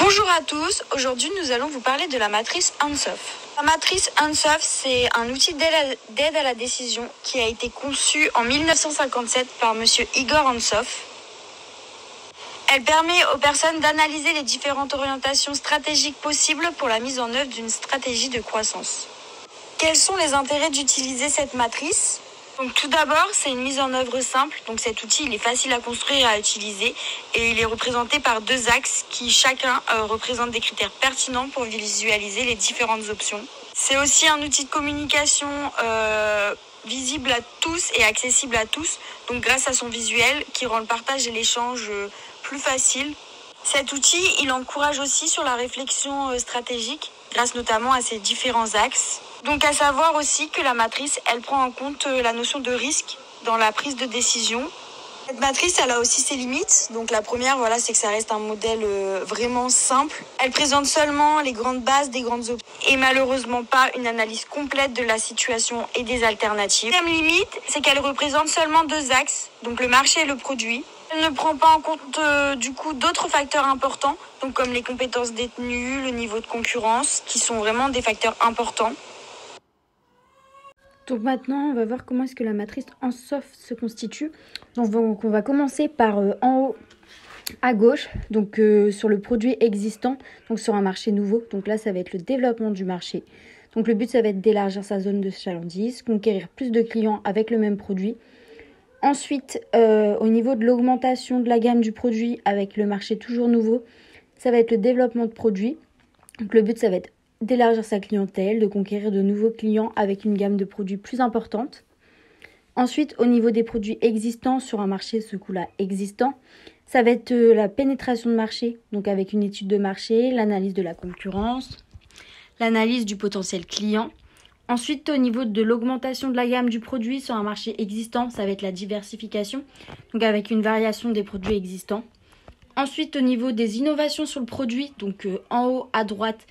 Bonjour à tous, aujourd'hui nous allons vous parler de la matrice Ansoff. La matrice Ansoff, c'est un outil d'aide à la décision qui a été conçu en 1957 par monsieur Igor Ansoff. Elle permet aux personnes d'analyser les différentes orientations stratégiques possibles pour la mise en œuvre d'une stratégie de croissance. Quels sont les intérêts d'utiliser cette matrice ? Donc tout d'abord, c'est une mise en œuvre simple. Donc cet outil, il est facile à construire et à utiliser et il est représenté par deux axes qui chacun représentent des critères pertinents pour visualiser les différentes options. C'est aussi un outil de communication visible à tous et accessible à tous. Donc grâce à son visuel qui rend le partage et l'échange plus facile. Cet outil, il encourage aussi sur la réflexion stratégique grâce notamment à ses différents axes. Donc à savoir aussi que la matrice, elle prend en compte la notion de risque dans la prise de décision. Cette matrice, elle a aussi ses limites. Donc la première, c'est que ça reste un modèle vraiment simple. Elle présente seulement les grandes bases des grandes options et malheureusement pas une analyse complète de la situation et des alternatives. La deuxième limite, c'est qu'elle représente seulement deux axes, donc le marché et le produit. Elle ne prend pas en compte d'autres facteurs importants, donc comme les compétences détenues, le niveau de concurrence, qui sont vraiment des facteurs importants. Donc maintenant, on va voir comment est-ce que la matrice Ansoff se constitue. Donc on va commencer par en haut à gauche, donc sur le produit existant, donc sur un marché nouveau. Donc là, ça va être le développement du marché. Donc le but, ça va être d'élargir sa zone de chalandise, conquérir plus de clients avec le même produit. Ensuite, au niveau de l'augmentation de la gamme du produit avec le marché toujours nouveau, ça va être le développement de produits. Donc le but, ça va être d'élargir sa clientèle, de conquérir de nouveaux clients avec une gamme de produits plus importante. Ensuite, au niveau des produits existants sur un marché, ce coup-là existant, ça va être la pénétration de marché, donc avec une étude de marché, l'analyse de la concurrence, l'analyse du potentiel client. Ensuite, au niveau de l'augmentation de la gamme du produit sur un marché existant, ça va être la diversification, donc avec une variation des produits existants. Ensuite, au niveau des innovations sur le produit, donc en haut à droite,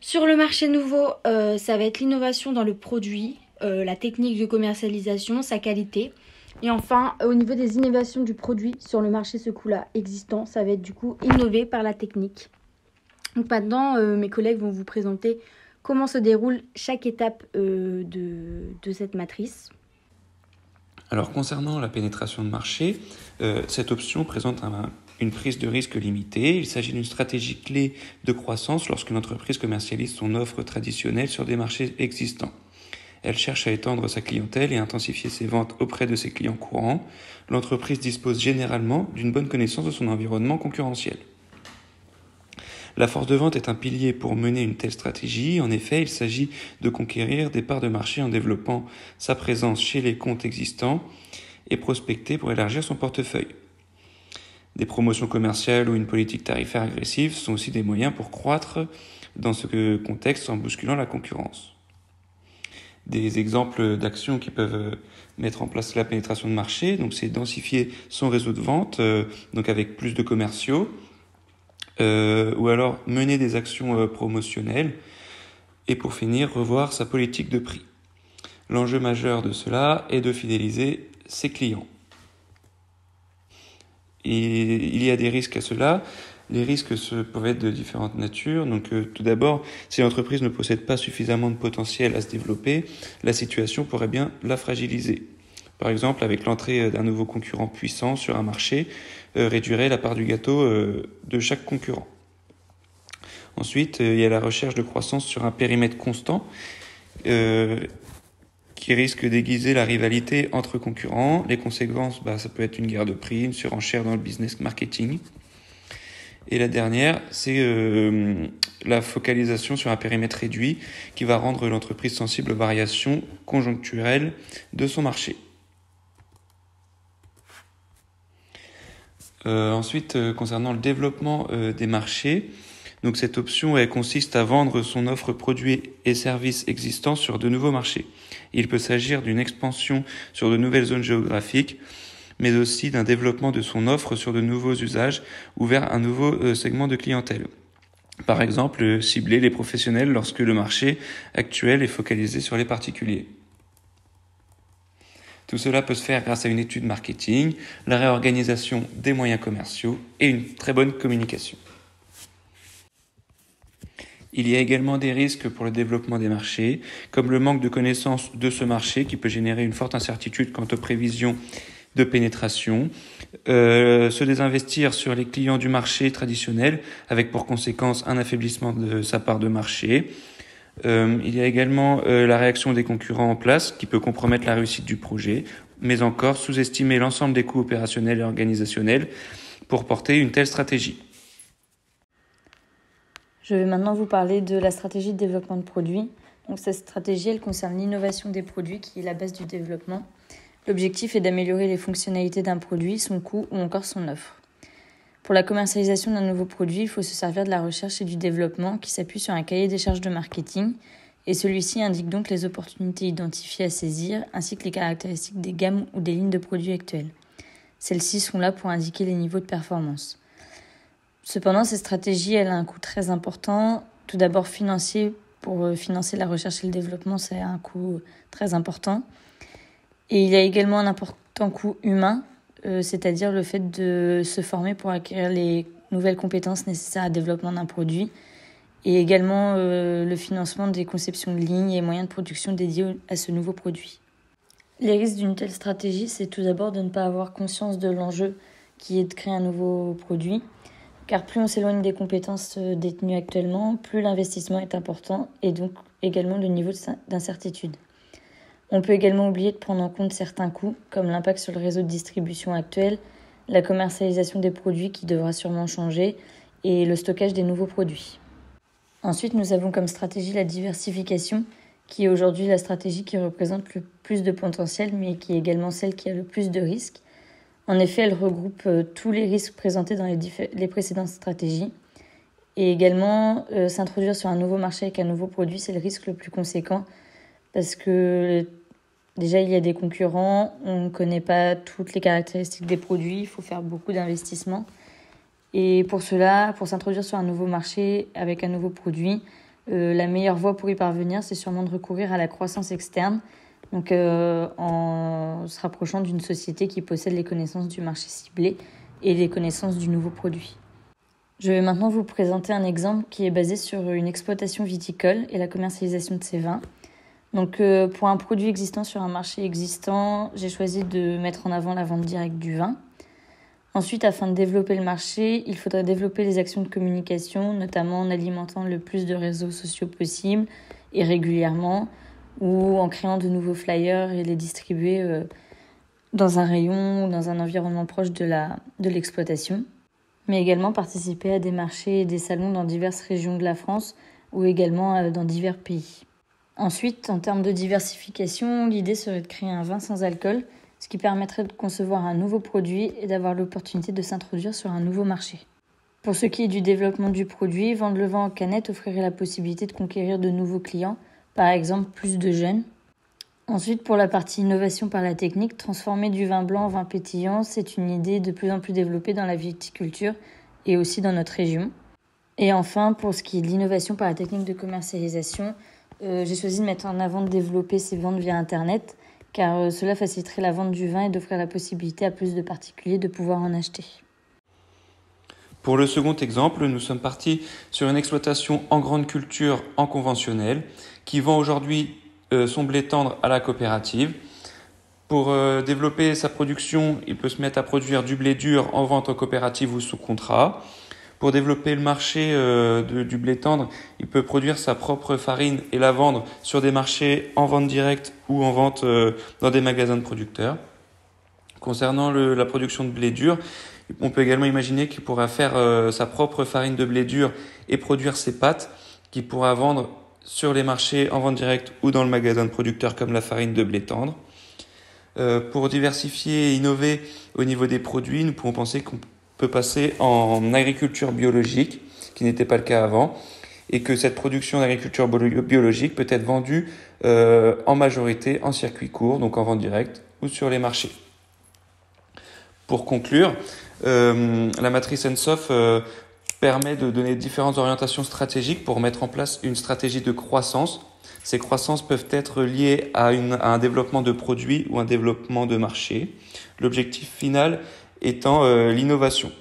sur le marché nouveau, ça va être l'innovation dans le produit, la technique de commercialisation, sa qualité. Et enfin, au niveau des innovations du produit sur le marché ce coup-là existant, ça va être du coup innové par la technique. Donc maintenant, mes collègues vont vous présenter comment se déroule chaque étape de cette matrice. Alors concernant la pénétration de marché, cette option présente une prise de risque limitée. Il s'agit d'une stratégie clé de croissance lorsqu'une entreprise commercialise son offre traditionnelle sur des marchés existants. Elle cherche à étendre sa clientèle et intensifier ses ventes auprès de ses clients courants. L'entreprise dispose généralement d'une bonne connaissance de son environnement concurrentiel. La force de vente est un pilier pour mener une telle stratégie. En effet, il s'agit de conquérir des parts de marché en développant sa présence chez les comptes existants et prospecter pour élargir son portefeuille. Des promotions commerciales ou une politique tarifaire agressive sont aussi des moyens pour croître dans ce contexte en bousculant la concurrence. Des exemples d'actions qui peuvent mettre en place la pénétration de marché, donc c'est densifier son réseau de vente, donc avec plus de commerciaux, ou alors mener des actions promotionnelles, et pour finir, revoir sa politique de prix. L'enjeu majeur de cela est de fidéliser ses clients. Et il y a des risques à cela. Les risques peuvent être de différentes natures. Donc, tout d'abord, si l'entreprise ne possède pas suffisamment de potentiel à se développer, la situation pourrait bien la fragiliser. Par exemple, avec l'entrée d'un nouveau concurrent puissant sur un marché, réduirait la part du gâteau de chaque concurrent. Ensuite, il y a la recherche de croissance sur un périmètre constant qui risque d'aiguiser la rivalité entre concurrents. Les conséquences, ça peut être une guerre de prix, une surenchère dans le business marketing. Et la dernière, c'est la focalisation sur un périmètre réduit qui va rendre l'entreprise sensible aux variations conjoncturelles de son marché. Ensuite, concernant le développement des marchés, donc cette option elle consiste à vendre son offre produits et services existants sur de nouveaux marchés. Il peut s'agir d'une expansion sur de nouvelles zones géographiques, mais aussi d'un développement de son offre sur de nouveaux usages ou vers un nouveau segment de clientèle. Par exemple, cibler les professionnels lorsque le marché actuel est focalisé sur les particuliers. Tout cela peut se faire grâce à une étude marketing, la réorganisation des moyens commerciaux et une très bonne communication. Il y a également des risques pour le développement des marchés, comme le manque de connaissance de ce marché qui peut générer une forte incertitude quant aux prévisions de pénétration, se désinvestir sur les clients du marché traditionnel, avec pour conséquence un affaiblissement de sa part de marché. Il y a également la réaction des concurrents en place qui peut compromettre la réussite du projet, mais encore sous-estimer l'ensemble des coûts opérationnels et organisationnels pour porter une telle stratégie. Je vais maintenant vous parler de la stratégie de développement de produits. Donc cette stratégie, elle concerne l'innovation des produits qui est la base du développement. L'objectif est d'améliorer les fonctionnalités d'un produit, son coût ou encore son offre. Pour la commercialisation d'un nouveau produit, il faut se servir de la recherche et du développement qui s'appuie sur un cahier des charges de marketing et celui-ci indique donc les opportunités identifiées à saisir ainsi que les caractéristiques des gammes ou des lignes de produits actuelles. Celles-ci sont là pour indiquer les niveaux de performance. Cependant, cette stratégie elle a un coût très important. Tout d'abord financier, pour financer la recherche et le développement, c'est un coût très important. Et il y a également un important coût humain, c'est-à-dire le fait de se former pour acquérir les nouvelles compétences nécessaires au développement d'un produit et également le financement des conceptions de lignes et moyens de production dédiés à ce nouveau produit. Les risques d'une telle stratégie, c'est tout d'abord de ne pas avoir conscience de l'enjeu qui est de créer un nouveau produit, car plus on s'éloigne des compétences détenues actuellement, plus l'investissement est important et donc également le niveau d'incertitude. On peut également oublier de prendre en compte certains coûts, comme l'impact sur le réseau de distribution actuel, la commercialisation des produits qui devra sûrement changer et le stockage des nouveaux produits. Ensuite, nous avons comme stratégie la diversification, qui est aujourd'hui la stratégie qui représente le plus de potentiel, mais qui est également celle qui a le plus de risques. En effet, elle regroupe tous les risques présentés dans les précédentes stratégies. Et également, s'introduire sur un nouveau marché avec un nouveau produit, c'est le risque le plus conséquent, parce que déjà, il y a des concurrents, on ne connaît pas toutes les caractéristiques des produits, il faut faire beaucoup d'investissements. Et pour cela, pour s'introduire sur un nouveau marché avec un nouveau produit, la meilleure voie pour y parvenir, c'est sûrement de recourir à la croissance externe, donc en se rapprochant d'une société qui possède les connaissances du marché ciblé et les connaissances du nouveau produit. Je vais maintenant vous présenter un exemple qui est basé sur une exploitation viticole et la commercialisation de ses vins. Donc pour un produit existant sur un marché existant, j'ai choisi de mettre en avant la vente directe du vin. Ensuite, afin de développer le marché, il faudrait développer les actions de communication, notamment en alimentant le plus de réseaux sociaux possible et régulièrement, ou en créant de nouveaux flyers et les distribuer dans un rayon ou dans un environnement proche de l'exploitation. Mais également participer à des marchés et des salons dans diverses régions de la France ou également dans divers pays. Ensuite, en termes de diversification, l'idée serait de créer un vin sans alcool, ce qui permettrait de concevoir un nouveau produit et d'avoir l'opportunité de s'introduire sur un nouveau marché. Pour ce qui est du développement du produit, vendre le vin en canette offrirait la possibilité de conquérir de nouveaux clients, par exemple plus de jeunes. Ensuite, pour la partie innovation par la technique, transformer du vin blanc en vin pétillant, c'est une idée de plus en plus développée dans la viticulture et aussi dans notre région. Et enfin, pour ce qui est de l'innovation par la technique de commercialisation, j'ai choisi de mettre en avant de développer ces ventes via Internet, car cela faciliterait la vente du vin et d'offrir la possibilité à plus de particuliers de pouvoir en acheter. Pour le second exemple, nous sommes partis sur une exploitation en grande culture en conventionnel qui vend aujourd'hui son blé tendre à la coopérative. Pour développer sa production, il peut se mettre à produire du blé dur en vente en coopérative ou sous contrat. Pour développer le marché du blé tendre, il peut produire sa propre farine et la vendre sur des marchés en vente directe ou en vente dans des magasins de producteurs. Concernant la production de blé dur, on peut également imaginer qu'il pourra faire sa propre farine de blé dur et produire ses pâtes qu'il pourra vendre sur les marchés en vente directe ou dans le magasin de producteurs comme la farine de blé tendre. Pour diversifier et innover au niveau des produits, nous pouvons penser qu'on peut passer en agriculture biologique, ce qui n'était pas le cas avant, et que cette production d'agriculture biologique peut être vendue en majorité en circuit court, donc en vente directe ou sur les marchés. Pour conclure, la matrice ENSOF permet de donner différentes orientations stratégiques pour mettre en place une stratégie de croissance. Ces croissances peuvent être liées à un développement de produits ou un développement de marché. L'objectif final étant l'innovation.